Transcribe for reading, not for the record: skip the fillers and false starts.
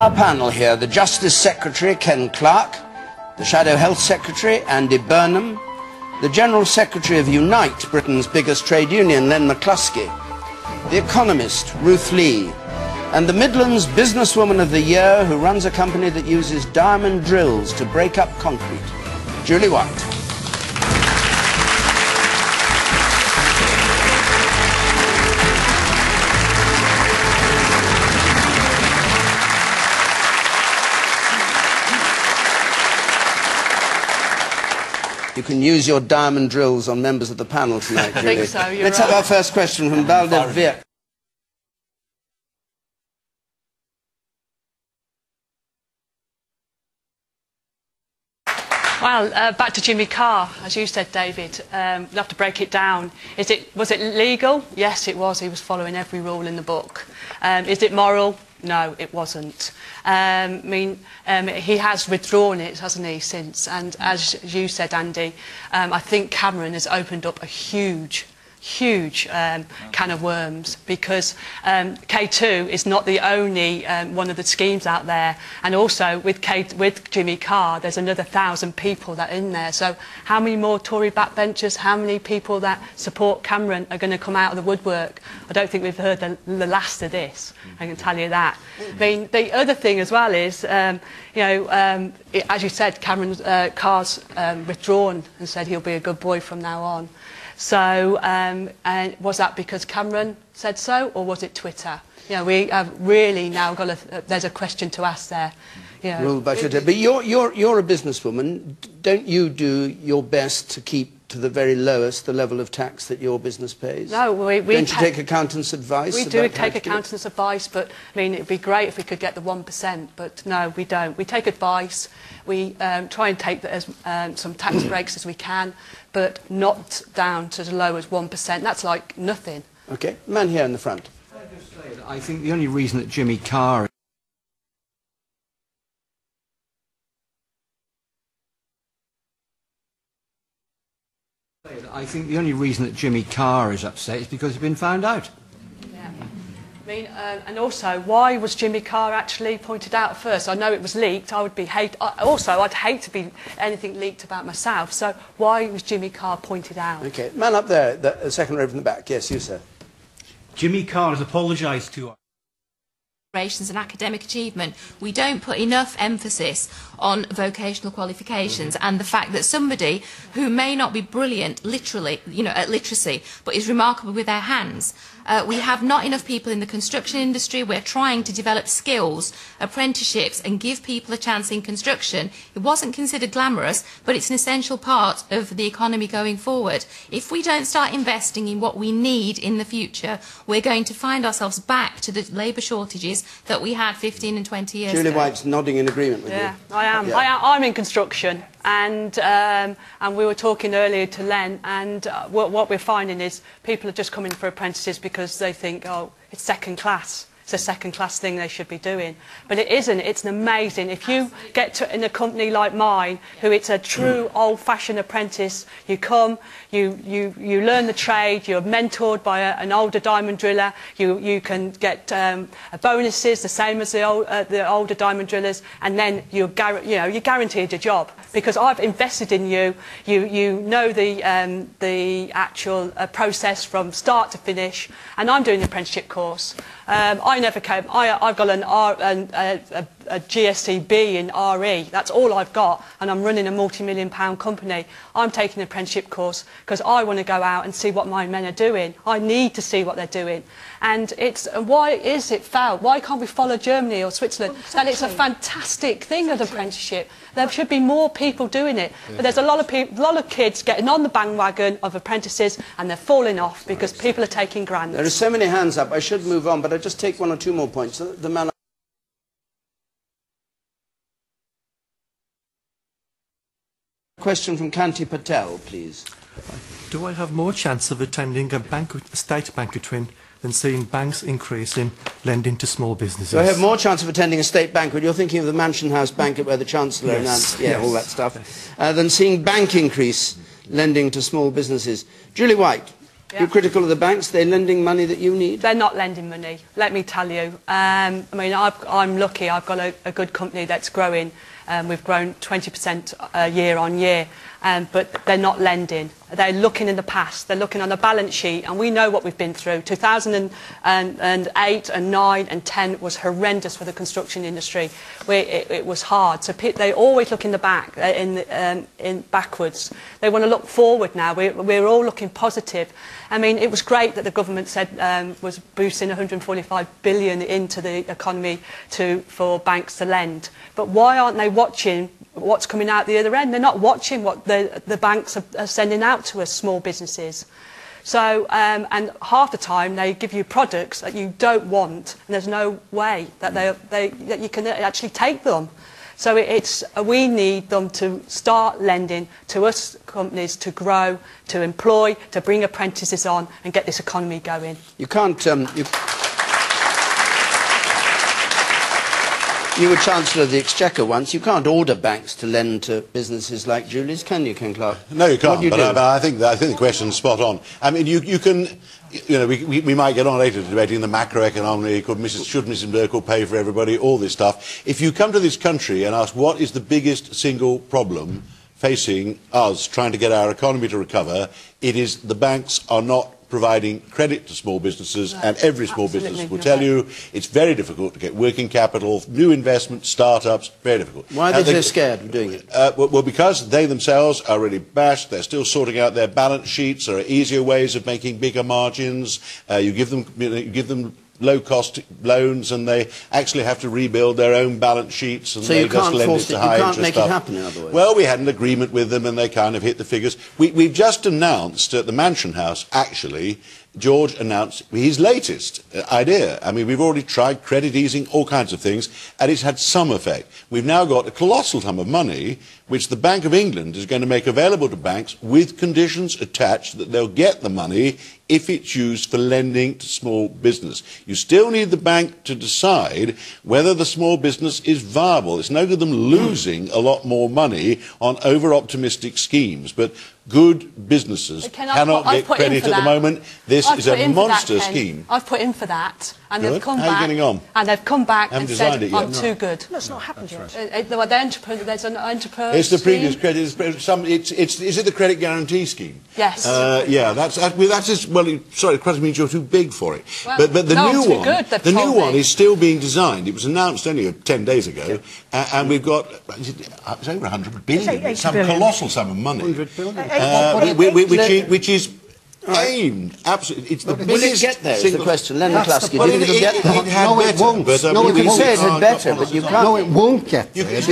Our panel here, the Justice Secretary, Ken Clarke, the Shadow Health Secretary, Andy Burnham, the General Secretary of Unite, Britain's biggest trade union, Len McCluskey, the Economist, Ruth Lee, and the Midlands Businesswoman of the Year, who runs a company that uses diamond drills to break up concrete, Julie White. You can use your diamond drills on members of the panel tonight, Julie. I think so, you're Let's right. have our first question from Baldev Viet. Well, back to Jimmy Carr, as you said, David. We'll have to break it down. Was it legal? Yes, it was. He was following every rule in the book. Is it moral? No, it wasn't. He has withdrawn it, hasn't he, since? And as you said, Andy, I think Cameron has opened up a huge can of worms, because K2 is not the only one of the schemes out there, and also with Jimmy Carr there's another 1,000 people that are in there. So how many more Tory backbenchers, how many people that support Cameron are going to come out of the woodwork? I don't think we've heard the last of this, I can tell you that. I mean, the other thing as well is, as you said, Carr's withdrawn and said he'll be a good boy from now on. So, was that because Cameron said so, or was it Twitter? You know, we have really now got there's a question to ask there. You know. Ruled by Twitter. But you're a businesswoman. Don't you do your best to keep to the very lowest the level of tax that your business pays? No, don't you take accountants' advice? We do take accountants' advice, but I mean, it'd be great if we could get the 1%, but no, we don't. We take advice. We try and take some tax breaks as we can, but not down to as low as 1%. That's like nothing. Okay, man here in the front. Can I just say that I think the only reason that Jimmy Carr is upset is because he's been found out. Yeah. I mean, and also, why was Jimmy Carr actually pointed out first? I know it was leaked. I'd hate to be anything leaked about myself. So why was Jimmy Carr pointed out? Okay, man up there, the second row from the back. Yes, you, sir. Jimmy Carr has apologised to us. And academic achievement. We don't put enough emphasis on vocational qualifications and the fact that somebody who may not be brilliant literally, at literacy, but is remarkable with their hands. We have not enough people in the construction industry. We're trying to develop skills, apprenticeships, and give people a chance in construction. It wasn't considered glamorous, but it's an essential part of the economy going forward. If we don't start investing in what we need in the future, we're going to find ourselves back to the labour shortages that we had 15 and 20 years ago. Julie White's nodding in agreement with you. Yeah, I am. Yeah. I'm in construction, and we were talking earlier to Len, and what we're finding is people are just coming for apprentices because they think, oh, it's second class. It's a second-class thing they should be doing. But it isn't. It's amazing. If you get to in a company like mine, who it's a true old-fashioned apprentice, you come, you learn the trade, you're mentored by an older diamond driller, you can get bonuses the same as the older diamond drillers, and then you're guaranteed a job because I've invested in you. You know the actual process from start to finish, and I'm doing the apprenticeship course. I never came. I've got a GSC B in RE. That's all I've got, and I'm running a multi-million-pound company. I'm taking an apprenticeship course because I want to go out and see what my men are doing. I need to see what they're doing, and why is it failed? Why can't we follow Germany or Switzerland? Well, exactly. That it's a fantastic thing of apprenticeship. There should be more people doing it, but there's a lot of kids getting on the bandwagon of apprentices, and they're falling off because people are taking grants. There are so many hands up. I should move on, but I'll just take one or two more points. The man. Question from Kanti Patel, please. Do I have more chance of attending a state banquet than seeing banks increase in lending to small businesses? Do I have more chance of attending a state banquet? You're thinking of the Mansion House banquet where the Chancellor announced, all that stuff, than seeing bank increase lending to small businesses. Julie White. Yeah. You're critical of the banks. They're lending money that you need. They're not lending money, let me tell you. I mean, I'm lucky. I've got a good company that's growing. We've grown 20% year on year, but they're not lending. They're looking in the past. They're looking on the balance sheet, and we know what we've been through. 2008 and 9 and 10 was horrendous for the construction industry. It was hard. So they always look in the back, in backwards. They want to look forward now. We're all looking positive. I mean, it was great that the government said was boosting 145 billion into the economy for banks to lend. But why aren't they watching what's coming out the other end? They're not watching what the banks are sending out to us, small businesses. So, and half the time they give you products that you don't want, and there's no way that that you can actually take them. So we need them to start lending to us companies to grow, to employ, to bring apprentices on and get this economy going. You can't... You were Chancellor of the Exchequer once. You can't order banks to lend to businesses like Julie's, can you, Ken Clark? No, you can't. What do you do? I think the question's spot on. I mean, you can... You know, we might get on later debating the macroeconomic, should Mrs Merkel pay for everybody, all this stuff. If you come to this country and ask what is the biggest single problem facing us trying to get our economy to recover, it is the banks are not providing credit to small businesses, and every small business will tell you it's very difficult to get working capital, new investment, start-ups, very difficult. Why are they so scared of doing it? Well, because they themselves are really bashed, they're still sorting out their balance sheets, there are easier ways of making bigger margins, you give them low-cost loans, and they actually have to rebuild their own balance sheets, and so they just lend it to high interest stuff. You can't make it happen, in other words? Well, we had an agreement with them, and they kind of hit the figures. We've just announced at the Mansion House, actually, George announced his latest idea. I mean, we've already tried credit easing, all kinds of things, and it's had some effect. We've now got a colossal sum of money, which the Bank of England is going to make available to banks with conditions attached that they'll get the money if it's used for lending to small business. You still need the bank to decide whether the small business is viable. It's no good them losing a lot more money on over-optimistic schemes, but good businesses cannot get credit at the moment. This is a monster scheme. I've put in for that, and they've come back. How are you getting on? And they've come back and said, I'm too good. That's not happened yet. There's an entrepreneur It's the previous credit. Is it the credit guarantee scheme? Yes. Yeah, that's just, well, sorry, it probably means you're too big for it. Well, but the no, new too one, good, the new one is still being designed. It was announced only 10 days ago, and we've got it's over 100 billion. It's some colossal sum of money, 100 billion. which is aimed absolutely. It's the Will biggest. it get there? Is the question, Len McCluskey? Well, Do you think it'll get there? it had No, it better, won't. but, No, You it can won't. say it had better, but you can't. No, it won't get there because